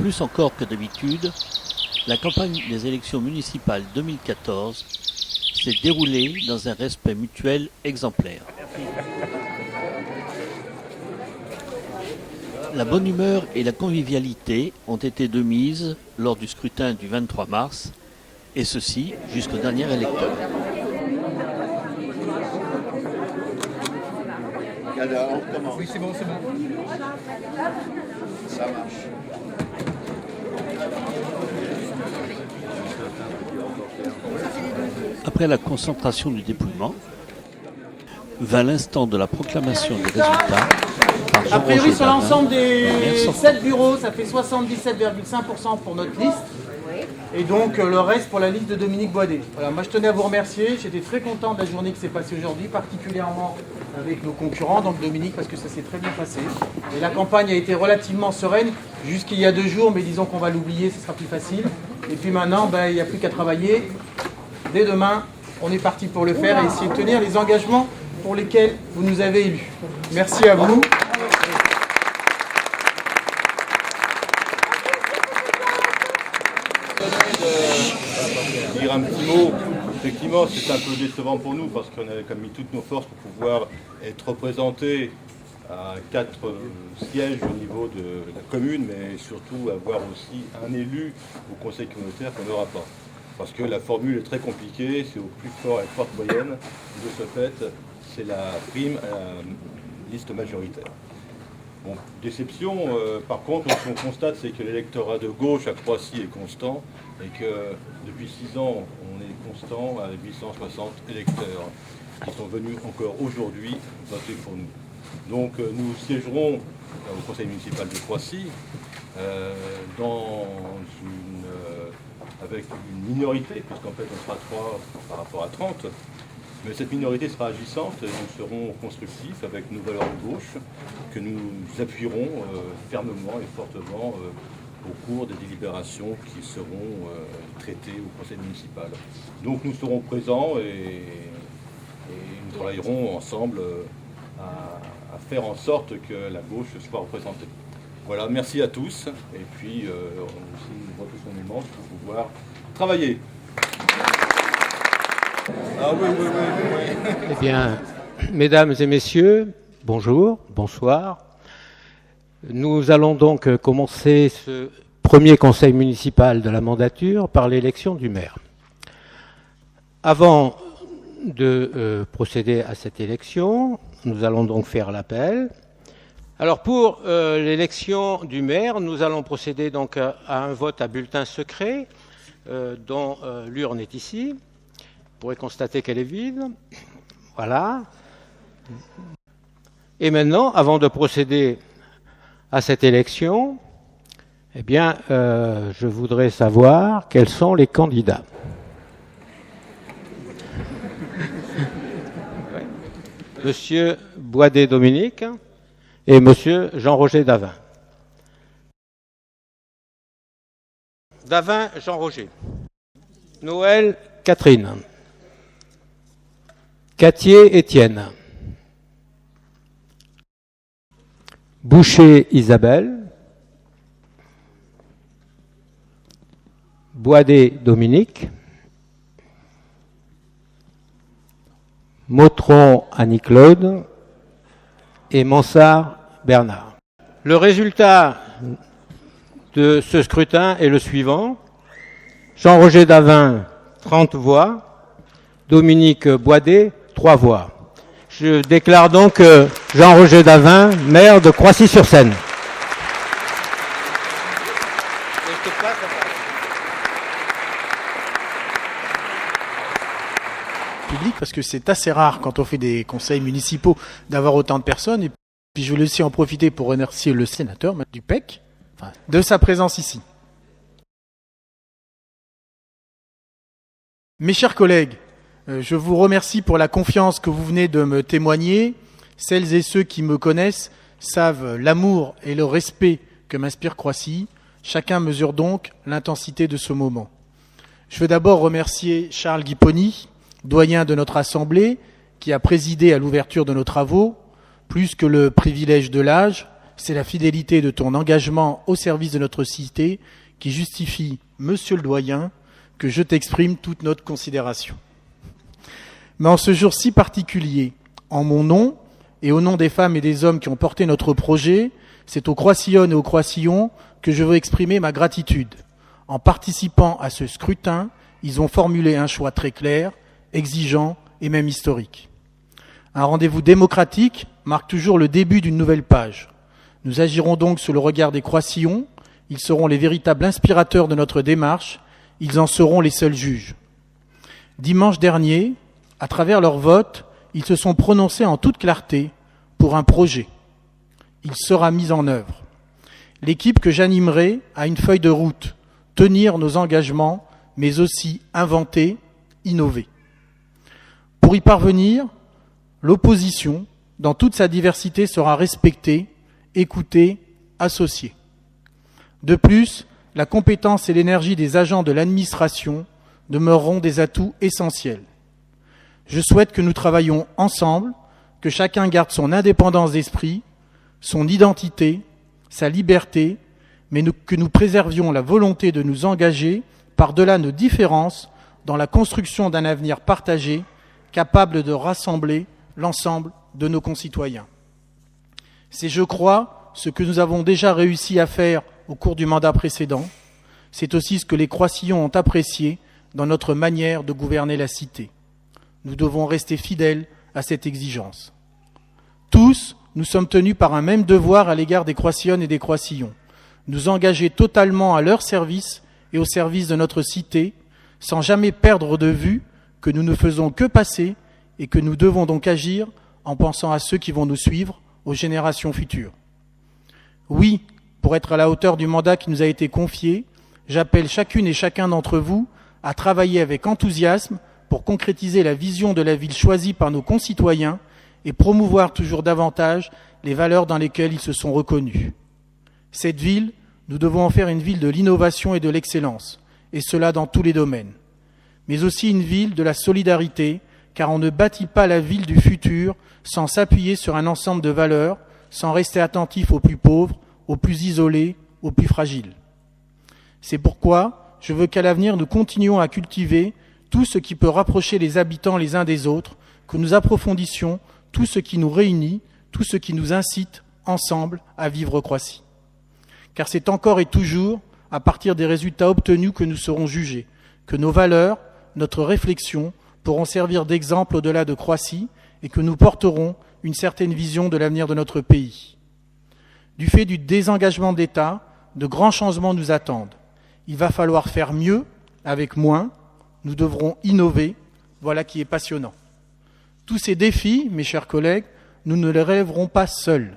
Plus encore que d'habitude, la campagne des élections municipales 2014 s'est déroulée dans un respect mutuel exemplaire. La bonne humeur et la convivialité ont été de mise lors du scrutin du 23 mars, et ceci jusqu'au dernier électeur. Oui, c'est bon, c'est bon. Ça marche. Après la concentration du dépouillement, vint l'instant de la proclamation des résultats. A priori, sur l'ensemble des 7 bureaux, ça fait 77,5% pour notre liste. Et donc le reste pour la liste de Dominique Boisdet. Voilà, moi je tenais à vous remercier. J'étais très content de la journée qui s'est passée aujourd'hui, particulièrement avec nos concurrents, donc Dominique, parce que ça s'est très bien passé. Et la campagne a été relativement sereine jusqu'il y a 2 jours, mais disons qu'on va l'oublier, ce sera plus facile. Et puis maintenant, il n'y a plus qu'à travailler. Dès demain, on est parti pour le faire et essayer de tenir les engagements pour lesquels vous nous avez élus. Merci à vous. Dire un petit mot, effectivement c'est un peu décevant pour nous parce qu'on a quand même mis toutes nos forces pour pouvoir être représentés à 4 sièges au niveau de la commune, mais surtout avoir aussi un élu au conseil communautaire qu'on n'aura pas. Parce que la formule est très compliquée, c'est au plus fort et forte moyenne, de ce fait c'est la prime à la liste majoritaire. Bon, déception, par contre, ce qu'on constate, c'est que l'électorat de gauche à Croissy est constant et que depuis 6 ans, on est constant à 860 électeurs qui sont venus encore aujourd'hui voter pour nous. Donc nous siégerons au conseil municipal de Croissy avec une minorité, puisqu'en fait on sera 3 par rapport à 30. Mais cette minorité sera agissante et nous serons constructifs avec nos valeurs de gauche que nous appuierons fermement et fortement au cours des délibérations qui seront traitées au conseil municipal. Donc nous serons présents et nous travaillerons ensemble à faire en sorte que la gauche soit représentée. Voilà, merci à tous et puis aussi une votation immense pour pouvoir travailler. Ah oui. Eh bien, mesdames et messieurs, bonjour, bonsoir. Nous allons donc commencer ce premier conseil municipal de la mandature par l'élection du maire. Avant de procéder à cette élection, nous allons donc faire l'appel. Alors pour l'élection du maire, nous allons procéder donc à un vote à bulletin secret dont l'urne est ici. Vous pourrez constater qu'elle est vide. Voilà. Et maintenant, avant de procéder à cette élection, eh bien, je voudrais savoir quels sont les candidats. Monsieur Boisdet Dominique et Monsieur Jean-Roger Davin. Davin Jean-Roger. Noël Catherine. Cattier Étienne. Boucher Isabelle. Boisdet Dominique. Motron Annie-Claude et Mansart Bernard. Le résultat de ce scrutin est le suivant. Jean-Roger Davin, 30 voix. Dominique Boisdet, 3 voix. Je déclare donc Jean-Roger Davin, maire de Croissy-sur-Seine. Public, parce que c'est assez rare quand on fait des conseils municipaux d'avoir autant de personnes. Et puis je voulais aussi en profiter pour remercier le sénateur du PEC de sa présence ici. Mes chers collègues, je vous remercie pour la confiance que vous venez de me témoigner. Celles et ceux qui me connaissent savent l'amour et le respect que m'inspire Croissy. Chacun mesure donc l'intensité de ce moment. Je veux d'abord remercier Charles Guiponi, doyen de notre Assemblée, qui a présidé à l'ouverture de nos travaux. Plus que le privilège de l'âge, c'est la fidélité de ton engagement au service de notre cité qui justifie, monsieur le doyen, que je t'exprime toute notre considération. Mais en ce jour si particulier, en mon nom et au nom des femmes et des hommes qui ont porté notre projet, c'est aux Croissillonnes et aux Croissillons que je veux exprimer ma gratitude. En participant à ce scrutin, ils ont formulé un choix très clair, exigeant et même historique. Un rendez-vous démocratique marque toujours le début d'une nouvelle page. Nous agirons donc sous le regard des Croissillons. Ils seront les véritables inspirateurs de notre démarche. Ils en seront les seuls juges. Dimanche dernier, à travers leur vote, ils se sont prononcés en toute clarté pour un projet. Il sera mis en œuvre. L'équipe que j'animerai a une feuille de route, tenir nos engagements, mais aussi inventer, innover. Pour y parvenir, l'opposition, dans toute sa diversité, sera respectée, écoutée, associée. De plus, la compétence et l'énergie des agents de l'administration demeureront des atouts essentiels. Je souhaite que nous travaillions ensemble, que chacun garde son indépendance d'esprit, son identité, sa liberté, mais que nous préservions la volonté de nous engager par-delà nos différences dans la construction d'un avenir partagé, capable de rassembler l'ensemble de nos concitoyens. C'est, je crois, ce que nous avons déjà réussi à faire au cours du mandat précédent. C'est aussi ce que les Croissillons ont apprécié dans notre manière de gouverner la cité. Nous devons rester fidèles à cette exigence. Tous, nous sommes tenus par un même devoir à l'égard des Croissillonnes et des Croissillons, nous engager totalement à leur service et au service de notre cité, sans jamais perdre de vue que nous ne faisons que passer et que nous devons donc agir en pensant à ceux qui vont nous suivre, aux générations futures. Oui, pour être à la hauteur du mandat qui nous a été confié, j'appelle chacune et chacun d'entre vous à travailler avec enthousiasme pour concrétiser la vision de la ville choisie par nos concitoyens et promouvoir toujours davantage les valeurs dans lesquelles ils se sont reconnus. Cette ville, nous devons en faire une ville de l'innovation et de l'excellence, et cela dans tous les domaines. Mais aussi une ville de la solidarité, car on ne bâtit pas la ville du futur sans s'appuyer sur un ensemble de valeurs, sans rester attentif aux plus pauvres, aux plus isolés, aux plus fragiles. C'est pourquoi je veux qu'à l'avenir nous continuions à cultiver tout ce qui peut rapprocher les habitants les uns des autres, que nous approfondissions tout ce qui nous réunit, tout ce qui nous incite ensemble à vivre Croissy. Car c'est encore et toujours à partir des résultats obtenus que nous serons jugés, que nos valeurs, notre réflexion pourront servir d'exemple au-delà de Croissy et que nous porterons une certaine vision de l'avenir de notre pays. Du fait du désengagement de l'État, de grands changements nous attendent. Il va falloir faire mieux avec moins. Nous devrons innover. Voilà qui est passionnant. Tous ces défis, mes chers collègues, nous ne les relèverons pas seuls.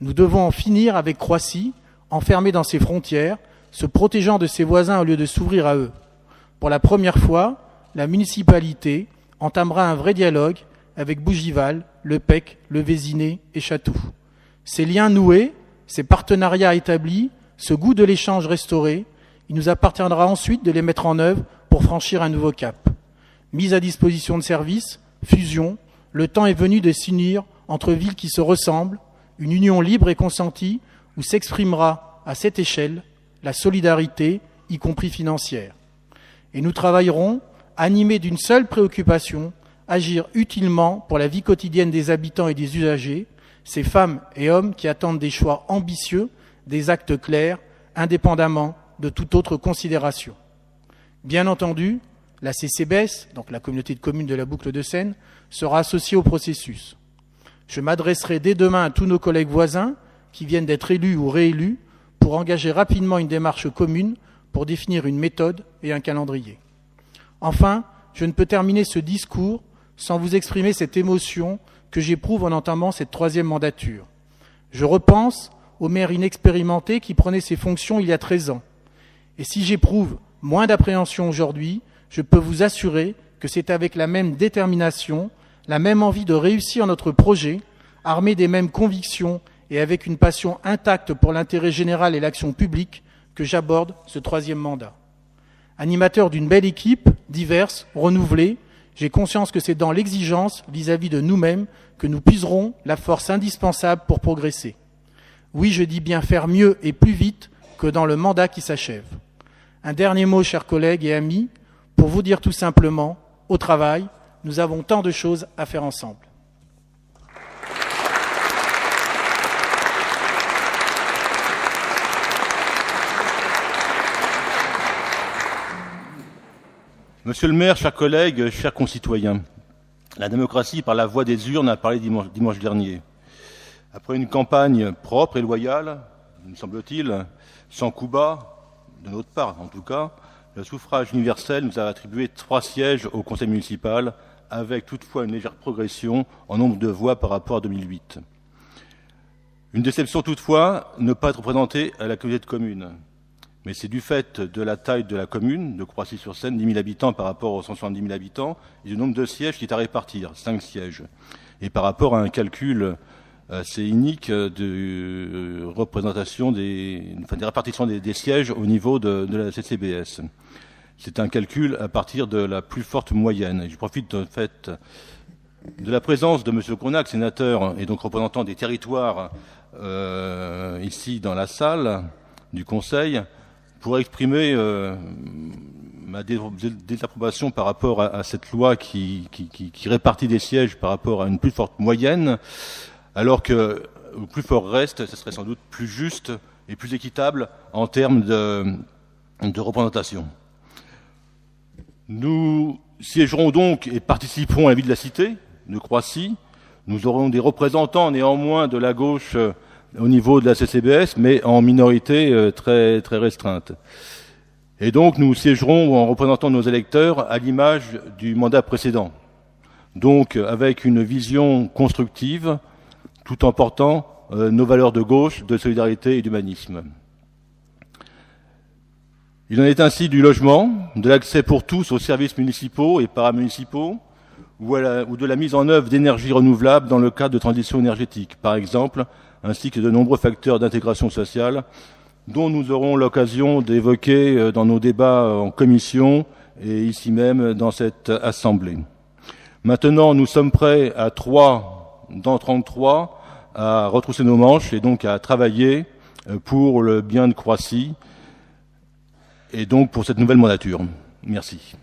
Nous devons en finir avec Croissy, enfermé dans ses frontières, se protégeant de ses voisins au lieu de s'ouvrir à eux. Pour la première fois, la municipalité entamera un vrai dialogue avec Bougival, Le Pec, Le Vésinet et Chatou. Ces liens noués, ces partenariats établis, ce goût de l'échange restauré, il nous appartiendra ensuite de les mettre en œuvre pour franchir un nouveau cap. Mise à disposition de services, fusion, le temps est venu de s'unir entre villes qui se ressemblent, une union libre et consentie où s'exprimera à cette échelle la solidarité, y compris financière. Et nous travaillerons, animés d'une seule préoccupation, agir utilement pour la vie quotidienne des habitants et des usagers, ces femmes et hommes qui attendent des choix ambitieux, des actes clairs, indépendamment de toute autre considération. Bien entendu, la CCBS, donc la communauté de communes de la Boucle de Seine, sera associée au processus. Je m'adresserai dès demain à tous nos collègues voisins qui viennent d'être élus ou réélus pour engager rapidement une démarche commune pour définir une méthode et un calendrier. Enfin, je ne peux terminer ce discours sans vous exprimer cette émotion que j'éprouve en entamant cette troisième mandature. Je repense au maire inexpérimenté qui prenait ses fonctions il y a 13 ans. Et si j'éprouve moins d'appréhension aujourd'hui, je peux vous assurer que c'est avec la même détermination, la même envie de réussir notre projet, armé des mêmes convictions et avec une passion intacte pour l'intérêt général et l'action publique, que j'aborde ce troisième mandat. Animateur d'une belle équipe, diverse, renouvelée, j'ai conscience que c'est dans l'exigence vis-à-vis de nous-mêmes que nous puiserons la force indispensable pour progresser. Oui, je dis bien faire mieux et plus vite que dans le mandat qui s'achève. Un dernier mot, chers collègues et amis, pour vous dire tout simplement, au travail, nous avons tant de choses à faire ensemble. Monsieur le maire, chers collègues, chers concitoyens, la démocratie par la voie des urnes a parlé dimanche dernier. Après une campagne propre et loyale, me semble-t-il, sans coup bas, de notre part en tout cas, le suffrage universel nous a attribué 3 sièges au conseil municipal, avec toutefois une légère progression en nombre de voix par rapport à 2008. Une déception toutefois, ne pas être représenté à la communauté de communes. Mais c'est du fait de la taille de la commune, de Croissy-sur-Seine, 10 000 habitants par rapport aux 170 000 habitants, et du nombre de sièges qui est à répartir, 5 sièges. Et par rapport à un calcul assez inique de représentation des répartitions des sièges au niveau de la CCBS. C'est un calcul à partir de la plus forte moyenne. Et je profite en fait de la présence de M. Cronac, sénateur et donc représentant des territoires ici dans la salle du Conseil, pour exprimer ma désapprobation par rapport à cette loi qui répartit des sièges par rapport à une plus forte moyenne, alors que au plus fort reste, ce serait sans doute plus juste et plus équitable en termes de représentation. Nous siégerons donc et participerons à la vie de la cité de Croissy. Nous aurons des représentants néanmoins de la gauche au niveau de la CCBS, mais en minorité très, très restreinte. Et donc nous siégerons en représentant nos électeurs à l'image du mandat précédent. Donc avec une vision constructive, tout en portant nos valeurs de gauche, de solidarité et d'humanisme. Il en est ainsi du logement, de l'accès pour tous aux services municipaux et paramunicipaux, ou de la mise en œuvre d'énergies renouvelables dans le cadre de transition énergétique, par exemple, ainsi que de nombreux facteurs d'intégration sociale, dont nous aurons l'occasion d'évoquer dans nos débats en commission et ici même dans cette assemblée. Maintenant, nous sommes prêts à 3 dans 33 à retrousser nos manches et donc à travailler pour le bien de Croissy et donc pour cette nouvelle mandature. Merci.